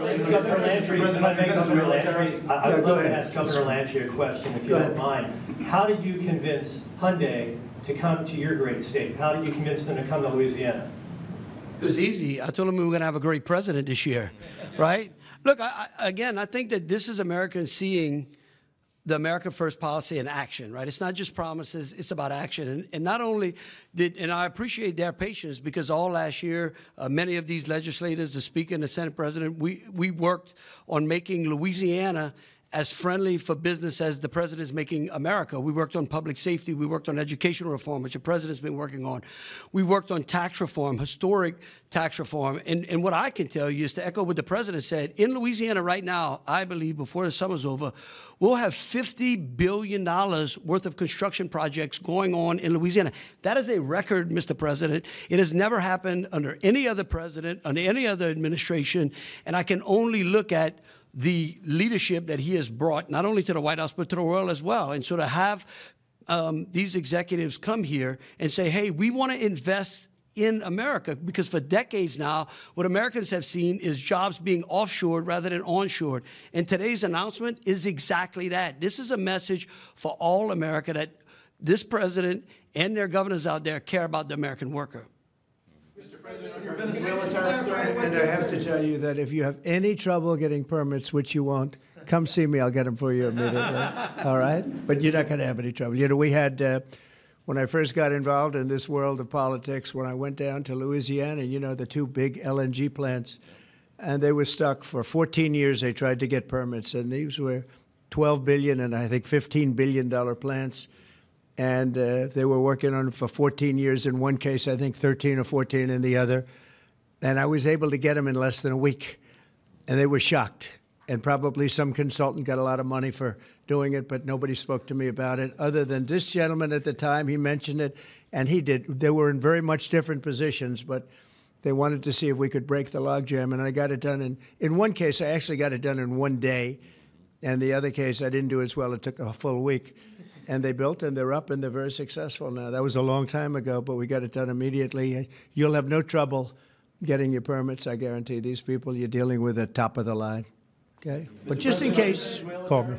Governor Landry, if I may, Governor Landry, I would go love to ahead. ask Governor Landry a question, if you Go don't ahead. mind. How did you convince Hyundai to come to your great state? How did you convince them to come to Louisiana? It was easy. I told him we were going to have a great president this year, right? Look, again, I think that this is Americans seeing the America First policy in action, right? It's not just promises, it's about action. And not only and I appreciate their patience, because all last year, many of these legislators, the Speaker and the Senate President, we worked on making Louisiana as friendly for business as the president is making America. We worked on public safety. We worked on educational reform, which the president's been working on. We worked on tax reform, historic tax reform. And what I can tell you is, to echo what the president said, in Louisiana right now, I believe before the summer's over, we'll have $50 billion worth of construction projects going on in Louisiana. That is a record, Mr. President. It has never happened under any other president, under any other administration. And I can only look at the leadership that he has brought, not only to the White House, but to the world as well. And so to have these executives come here and say, hey, we want to invest in America, because for decades now, what Americans have seen is jobs being offshored rather than onshored. And today's announcement is exactly that. This is a message for all America that this president and their governors out there care about the American worker. Mr. President, on your Venezuela tariff, sir, and I have to tell you that if you have any trouble getting permits, which you won't, come see me. I'll get them for you immediately. All right? But you're not going to have any trouble. You know, we had, when I first got involved in this world of politics, when I went down to Louisiana, you know, the two big LNG plants, and they were stuck for 14 years. They tried to get permits, and these were $12 billion and I think $15 billion plants. And they were working on it for 14 years in one case, I think 13 or 14 in the other. And I was able to get them in less than a week. And they were shocked. And probably some consultant got a lot of money for doing it, but nobody spoke to me about it, other than this gentleman at the time. He mentioned it, and he did. They were in very much different positions, but they wanted to see if we could break the logjam. And I got it done. In one case, I actually got it done in one day. And the other case, I didn't do as well. It took a full week. And they built, and they're up, and they're very successful now. That was a long time ago, but we got it done immediately. You'll have no trouble getting your permits, I guarantee. These people you're dealing with are top of the line. Okay? But just in case, call me.